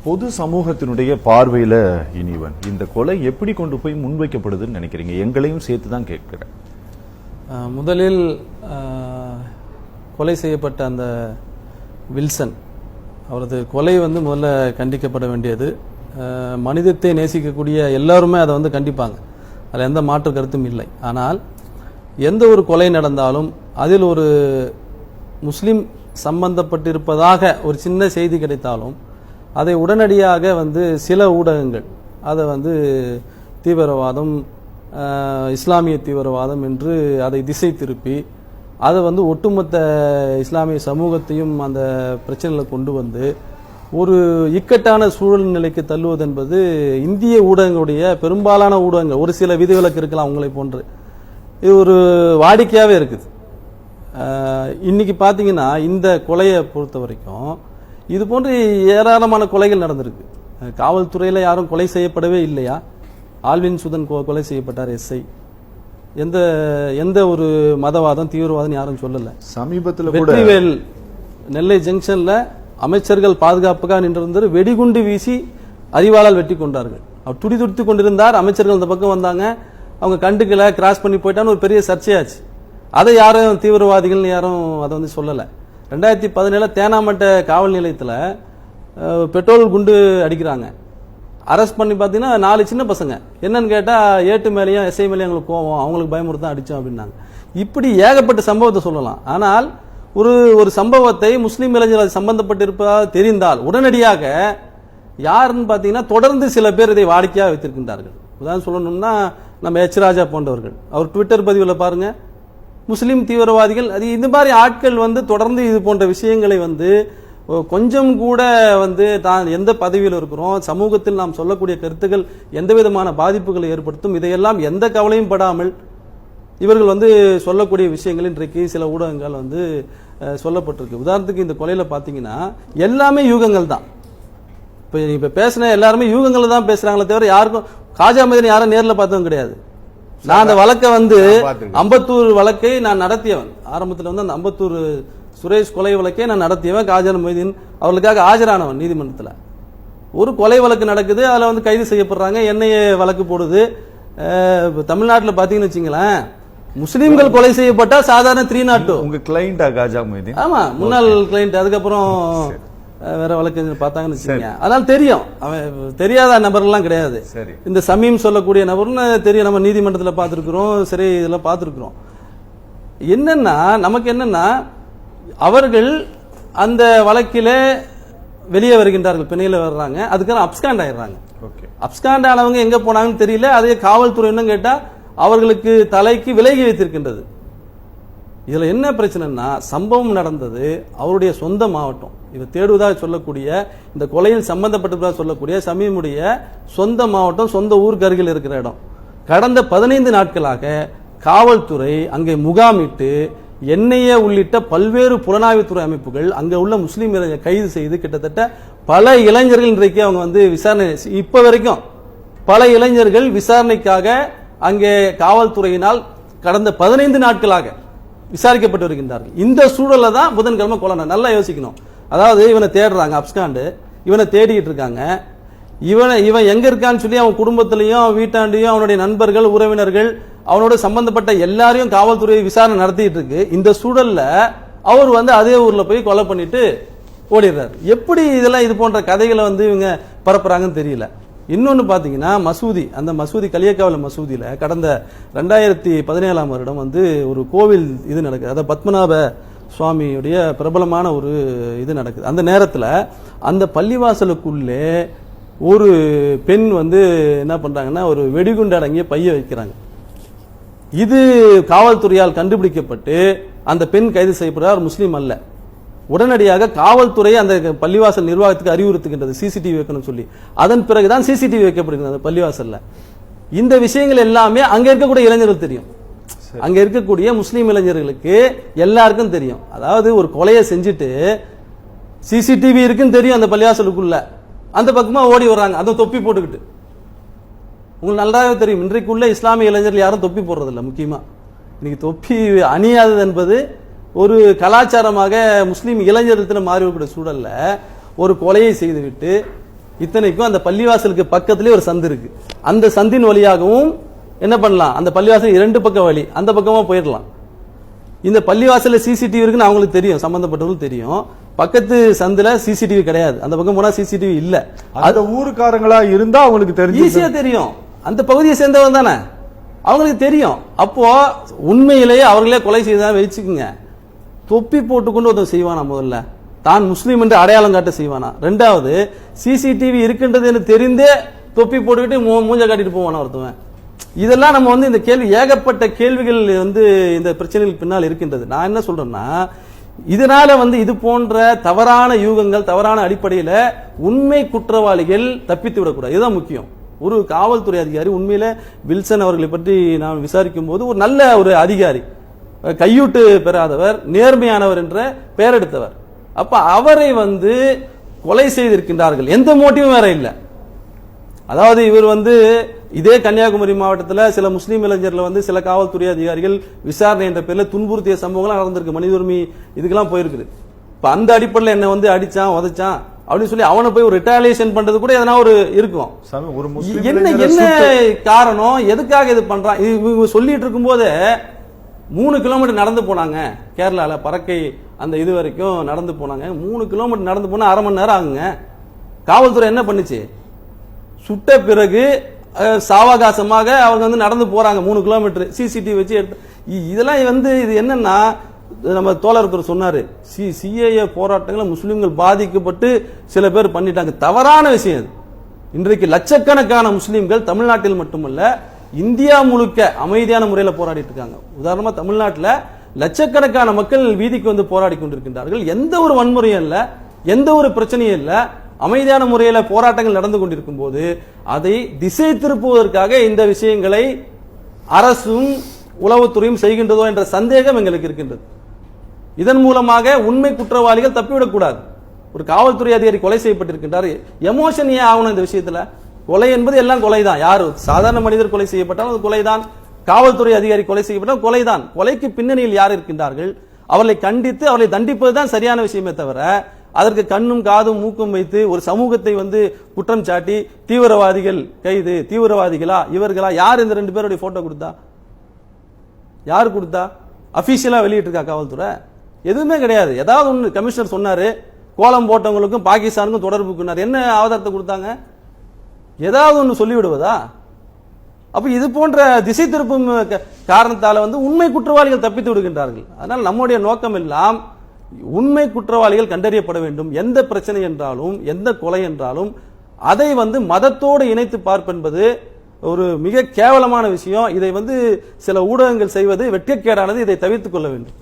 பொது சமூகத்தினுடைய பார்வையில இனிவன் இந்த கொலை எப்படி கொண்டு போய் முன்வைக்கப்படுதுன்னு நினைக்கிறீங்க? எங்களையும் சேர்த்து தான் கேட்கிறேன். முதலில் கொலை செய்யப்பட்ட அந்த வில்சன் அவரது கொலை முதல்ல கண்டிக்கப்பட வேண்டியது. மனிதத்தை நேசிக்கக்கூடிய எல்லாருமே அதை கண்டிப்பாங்க, அதில் எந்த மாற்று கருத்தும் இல்லை. ஆனால் எந்த ஒரு கொலை நடந்தாலும் அதில் ஒரு முஸ்லிம் சம்பந்தப்பட்டிருப்பதாக ஒரு சின்ன செய்தி கிடைத்தாலும் அதை உடனடியாக சில ஊடகங்கள் அதை தீவிரவாதம், இஸ்லாமிய தீவிரவாதம் என்று அதை திசை திருப்பி அதை ஒட்டுமொத்த இஸ்லாமிய சமூகத்தையும் அந்த பிரச்சனையில் கொண்டு ஒரு இக்கட்டான சூழ்நிலைக்கு தள்ளுவது என்பது இந்திய ஊடகங்களுடைய பெரும்பாலான ஊடகங்கள், ஒரு சில விதிவிலக்கு இருக்கலாம் உங்களை போன்று, இது ஒரு வாடிக்கையாகவே இருக்குது. இன்னைக்கு பார்த்தீங்கன்னா இந்த கொலையை பொறுத்த வரைக்கும் இது போன்று ஏராளமான கொலைகள் நடந்திருக்கு. காவல்துறையில் யாரும் கொலை செய்யப்படவே இல்லையா? ஆல்வின் சுதன் கொலை செய்யப்பட்டார், எஸ்ஐ. எந்த ஒரு மதவாதம் தீவிரவாதம் யாரும் சொல்லல. சமீபத்தில் வெற்றிவேல் நெல்லை ஜங்ஷன்ல அமைச்சர்கள் பாதுகாப்புக்காக நின்றிருந்தார், வெடிகுண்டு வீசி அறிவாளால் வெட்டி கொண்டார்கள். அவர் துடிதுடித்து கொண்டிருந்தார். அமைச்சர்கள் அந்த பக்கம் வந்தாங்க, அவங்க கண்டுக்கல, கிராஸ் பண்ணி போயிட்டான்னு ஒரு பெரிய சர்ச்சையாச்சு. அதை யாரும் தீவிரவாதிகள் யாரும் அதை சொல்லல. 2017 தேனாமட்ட காவல் நிலையத்தில் பெட்ரோல் குண்டு அடிக்கிறாங்க. அரெஸ்ட் பண்ணி பார்த்தீங்கன்னா 4 சின்ன பசங்க. என்னன்னு கேட்டால் ஏட்டு மேலேயும் எஸ்ஐ மேலேயும் எங்களுக்கு கோவம், அவங்களுக்கு பயமுறுத்தான் அடித்தோம் அப்படின்னாங்க. இப்படி ஏகப்பட்ட சம்பவத்தை சொல்லலாம். ஆனால் ஒரு சம்பவத்தை முஸ்லீம் இளைஞர்கள் சம்பந்தப்பட்டிருப்பதாக தெரிந்தால் உடனடியாக யாருன்னு பார்த்தீங்கன்னா தொடர்ந்து சில பேர் இதை வாடிக்கையாக வைத்திருக்கின்றார்கள். உதாரணம் சொல்லணும்னா நம்ம எச் ராஜா போன்றவர்கள், அவர் ட்விட்டர் பதிவில் பாருங்க, முஸ்லீம் தீவிரவாதிகள், அது இந்த மாதிரி ஆட்கள் தொடர்ந்து இது போன்ற விஷயங்களை கொஞ்சம் கூட தான் எந்த பதவியில் இருக்கிறோம், சமூகத்தில் நாம் சொல்லக்கூடிய கருத்துக்கள் எந்த விதமான பாதிப்புகளை ஏற்படுத்தும், இதையெல்லாம் எந்த கவலையும் படாமல் இவர்கள் சொல்லக்கூடிய விஷயங்கள் இன்றைக்கு சில ஊடகங்கள் சொல்லப்பட்டிருக்கு. உதாரணத்துக்கு இந்த கொலையில பாத்தீங்கன்னா எல்லாமே யூகங்கள் தான். இப்ப பேசின எல்லாருமே யூகங்கள் தான் பேசுறாங்களே தவிர யாருக்கும் காஜா மதீன் யாரும் நேரில் பார்த்ததும் கிடையாது. நான் அந்த வழக்கை அம்பத்தூர் வழக்கை நான் நடத்தியவன். ஆரம்பத்தில் அந்த அம்பத்தூர் சுரேஷ் கொலை வழக்கை நான் நடத்தியவன். காஜா மதீன் அவர்களுக்காக ஆஜரானவன் நீதிமன்றத்தில். ஒரு கொலை வழக்கு நடக்குது, அதில் கைது செய்யப்படுறாங்க, என்ஐஏ வழக்கு போடுது. தமிழ்நாட்டில் பார்த்தீங்கன்னு வச்சுங்களேன், முஸ்லீம்கள் கொலை செய்யப்பட்டா சாதாரண 302. உங்க கிளைண்டா காஜா மதீன்? ஆமா, முன்னாள் கிளைண்ட். அதுக்கப்புறம் வேற வழக்கு பார்த்தாங்கன்னு வச்சுக்கோங்க. அதனால தெரியும், அவன் தெரியாத நபர்லாம் கிடையாது. இந்த சமீம் சொல்லக்கூடிய நபர்னு தெரியும், நம்ம நீதிமன்றத்தில் பார்த்துருக்கிறோம், சரி இதெல்லாம் பார்த்துருக்கிறோம். என்னன்னா நமக்கு என்னன்னா அவர்கள் அந்த வழக்கிலே வெளியே வருகின்றார்கள், பிணையில வர்றாங்க, அதுக்கான அப்ஸ்காண்ட் ஆயிடுறாங்க. அப்ஸ்காண்ட் ஆனவங்க எங்க போனாங்கன்னு தெரியல. அதே காவல்துறை என்ன கேட்டா அவர்களுக்கு தலைக்கு விலகி வைத்திருக்கின்றது. இதுல என்ன பிரச்சனைன்னா, சம்பவம் நடந்தது அவருடைய சொந்த மாவட்டம். இதை தேடுவதாக சொல்லக்கூடிய, இந்த கொலையில் சம்பந்தப்பட்டதாக சொல்லக்கூடிய சமீமுடைய சொந்த மாவட்டம், சொந்த ஊருக்கு அருகில் இருக்கிற இடம். கடந்த 15 நாட்களாக காவல்துறை அங்கே முகாமிட்டு என்ஐஏ உள்ளிட்ட பல்வேறு புலனாய்வுத்துறை அமைப்புகள் அங்கே உள்ள முஸ்லீம் இளைஞர் கைது செய்து கிட்டத்தட்ட பல இளைஞர்கள் இன்றைக்கு அவங்க விசாரணை, இப்ப வரைக்கும் பல இளைஞர்கள் விசாரணைக்காக அங்கே காவல்துறையினால் கடந்த 15 நாட்களாக விசாரிக்கப்பட்டு வருகின்றார்கள். இந்த சூழல்ல தான் புதன்கிழமை கொலை. நல்லா யோசிக்கணும். அதாவது இவனை தேடுறாங்க, அப்ஸ்காண்டு, இவனை தேடிட்டு இருக்காங்க. இவன் எங்க இருக்கான்னு சொல்லி அவன் குடும்பத்திலையும் வீட்டாண்டையும் அவனுடைய நண்பர்கள் உறவினர்கள் அவனோட சம்பந்தப்பட்ட எல்லாரையும் காவல்துறை விசாரணை நடத்திட்டு இருக்கு. இந்த சூழல்ல அவர் அதே ஊர்ல போய் கொலை பண்ணிட்டு ஓடிடுறாரு. எப்படி இதெல்லாம் இது போன்ற கதைகளை இவங்க பரப்புறாங்கன்னு தெரியல. இன்னொன்னு பாத்தீங்கன்னா மசூதி, அந்த மசூதி களியக்காவல மசூதியில கடந்த 2017 வருடம் ஒரு கோவில் இது நடக்குது. அதாவது பத்மநாப சுவாமியுடைய பிரபலமான ஒரு இது நடக்குது. அந்த நேரத்தில் அந்த பள்ளிவாசலுக்குள்ளே ஒரு பெண் என்ன பண்றாங்கன்னா ஒரு வெடிகுண்டு அடங்கிய பைய வைக்கிறாங்க. இது காவல்துறையால் கண்டுபிடிக்கப்பட்டு அந்த பெண் கைது செய்யப்படுறார். முஸ்லீம் அல்ல. உடனடியாக காவல்துறை அந்த பள்ளிவாசல் நிர்வாகத்துக்கு அறிவுறுத்துகின்றது சிசிடிவி வைக்கணும் சொல்லி. அதன் பிறகுதான் சிசிடிவி வைக்கப்படுகிறது அந்த பள்ளிவாசல்ல. இந்த விஷயங்கள் எல்லாமே அங்க இருக்கக்கூடிய இளைஞர்கள் தெரியும். அங்க இருக்கக்கூடிய முஸ்லீம் இளைஞர்களுக்கு எல்லாருக்கும் தெரியும். அதாவது ஒரு கொலையை செஞ்சுட்டு சிசிடிவி இருக்குன்னு தெரியும் அந்த பள்ளிவாசலுக்குள்ள, அந்த பக்கமா ஓடி வர்றாங்க, அதை தொப்பி போட்டுக்கிட்டு. உங்களுக்கு நல்லாவே தெரியும், இன்றைக்குள்ள இஸ்லாமிய இளைஞர்கள் யாரும் தொப்பி போடுறதில்லை. முக்கியமா இன்னைக்கு தொப்பி அணியாதது என்பது ஒரு கலாச்சாரமாக முஸ்லீம் இளைஞர்கள் மாறிவிட சூழல்ல ஒரு கொலையை செய்துவிட்டு இத்தனைக்கும் அந்த பள்ளிவாசலுக்கு பக்கத்திலே ஒரு சந்து இருக்கு. அந்த சந்தின் வழியாகவும் என்ன பண்ணலாம், அந்த பள்ளிவாசல் 2 பக்கம் வழி, அந்த பக்கமா போயிடலாம். இந்த பள்ளிவாசல்ல சிசிடிவி இருக்குன்னு அவங்களுக்கு தெரியும், சம்பந்தப்பட்டவங்களுக்கு தெரியும். பக்கத்து சந்துல சிசிடிவி கிடையாது, அந்த பக்கம் போனா சிசிடிவி இல்ல. அந்த ஊருக்காரங்களா இருந்தா அவங்களுக்கு தெரியும், ஈஸியா தெரியும், அந்த பகுதியை சேர்ந்தவன் தானே, அவங்களுக்கு தெரியும். அப்போ உண்மையிலேயே அவர்களே கொலை செய்தா வச்சுக்குங்க, தொப்பி போட்டுக்கொண்டு ஒருத்தன் செய்வானா? முதல்ல தான் முஸ்லீம் என்று அடையாளம் காட்ட செய்வானா? ரெண்டாவது சிசிடிவி இருக்கின்றது என்று தெரிந்தே தொப்பி போட்டுக்கிட்டு மூஞ்ச காட்டிட்டு போவானா ஒருத்தவன்? இதெல்லாம் நம்ம இந்த கேள்வி, ஏகப்பட்ட கேள்விகள் இந்த பிரச்சனைகள் பின்னால் இருக்கின்றது. நான் என்ன சொல்றேன்னா, இதனால இது போன்ற தவறான யூகங்கள், தவறான அடிப்படையில் உண்மை குற்றவாளிகள் தப்பித்து விடக்கூடாது. இதுதான் முக்கியம். ஒரு காவல்துறை அதிகாரி, உண்மையில வில்சன் அவர்களை பற்றி நான் விசாரிக்கும் போது ஒரு நல்ல ஒரு அதிகாரி, கையூட்டு பெறாதவர், நேர்மையானவர் என்ற பெயர் எடுத்தவர். அப்ப அவரை கொலை செய்திருக்கின்றார்கள், எந்த மோட்டிவும் வேற இல்லை. அதாவது இவர் இதே கன்னியாகுமரி மாவட்டத்தில் சில முஸ்லீம் இளைஞர்கள் சில காவல்துறை அதிகாரிகள் விசாரணை என்ற பேரில் துன்புறுத்திய சம்பவங்கள்லாம் நடந்திருக்கு, மனித உரிமை இதுக்கெல்லாம் போயிருக்குது. இப்ப அந்த அடிப்படையில் என்ன அடிச்சான் உதைச்சான் அப்படின்னு சொல்லி அவனை போய் ஒரு ரிட்டாலியேஷன் பண்றது கூட எதனா ஒரு இருக்கும். என்ன காரணம், எதுக்காக இது பண்றான்? இவங்க சொல்லிட்டு இருக்கும் போது 3 கிலோமீட்டர் நடந்து போனாங்க, கேரளால பறக்கை அந்த இது வரைக்கும் நடந்து போனாங்க. 3 கிலோமீட்டர் நடந்து போனா அரை மணி நேரம் ஆகுங்க. காவல்துறை என்ன பண்ணுச்சு? சுட்ட பிறகு சாவகாசமாக அவங்க நடந்து போறாங்க 3 கிலோமீட்டர், சிசிடிவி வச்சு எடுத்து. இதெல்லாம் இது என்னன்னா, நம்ம தோழர் சொன்னாரு, சிஏஏ போராட்டங்கள் முஸ்லிம்கள் பாதிக்கப்பட்டு சில பேர் பண்ணிட்டாங்க, தவறான விஷயம். இன்றைக்கு லட்சக்கணக்கான முஸ்லிம்கள் தமிழ்நாட்டில் மட்டுமல்ல இந்தியா முழுக்க அமைதியான முறையில் போராடிட்டு இருக்காங்க. உதாரணமா தமிழ்நாட்டில் லட்சக்கணக்கான மக்கள் வீதிக்கு போராடி கொண்டிருக்கின்றார்கள். எந்த ஒரு வன்முறையும் இல்ல, எந்த ஒரு பிரச்சனையும் இல்ல, அமைதியான முறையில் போராட்டங்கள் நடந்து கொண்டிருக்கும் போது அதை திசை திருப்புவதற்காக இந்த விஷயங்களை அரசும் உளவுத்துறையும் செய்கின்றதோ என்ற சந்தேகம் எங்களுக்கு இருக்கின்றது. இதன் மூலமாக உண்மை குற்றவாளிகள் தப்பிவிடக்கூடாது. ஒரு காவல்துறை அதிகாரி கொலை செய்யப்பட்டிருக்கின்றார், எமோஷன் ஏன் ஆகணும் இந்த விஷயத்துல? கொலை என்பது எல்லாம் கொலைதான். யாரு சாதாரண மனிதர் கொலை செய்யப்பட்டாலும் அது கொலைதான், காவல்துறை அதிகாரி கொலை செய்யப்பட்டால் கொலைதான். கொலைக்கு பின்னணியில் யார் இருக்கின்றார்கள், அவர்களை கண்டித்து அவர்களை தண்டிப்பதுதான் சரியான விஷயமே தவிர அதற்கு கண்ணும் காதும் மூக்கும் வைத்து ஒரு சமூகத்தை குற்றம் சாட்டி தீவிரவாதிகள் கைது, தீவிரவாதிகளா இவர்களா, யார் இந்த 2 பேருடைய போட்டோ கொடுத்தா? யார் கொடுத்தா? அபிஷியலா வெளியிட்டு இருக்கா காவல்துறை? எதுவுமே கிடையாது. ஏதாவது ஒன்று கமிஷனர் சொன்னாரு, கோலம் போட்டவங்களுக்கும் பாகிஸ்தானுக்கும் தொடர்புக்குனார், என்ன ஆதாரத்தை கொடுத்தாங்க? ஏதாவது ஒன்று சொல்லிவிடுவதா? அப்ப இது போன்ற திசை திருப்பும் காரணத்தால உண்மை குற்றவாளிகள் தப்பித்து விடுகின்றார்கள். அதனால் நம்முடைய நோக்கம் எல்லாம் உண்மை குற்றவாளிகள் கண்டறியப்பட வேண்டும். எந்த பிரச்சனை என்றாலும், எந்த கொலை என்றாலும் அதை மதத்தோடு இணைத்து பார்ப்பென்பது ஒரு மிக கேவலமான விஷயம். இதை சில ஊடகங்கள் செய்வது வெட்கக்கேடானது. இதை தவிர்த்துக் கொள்ள வேண்டும்.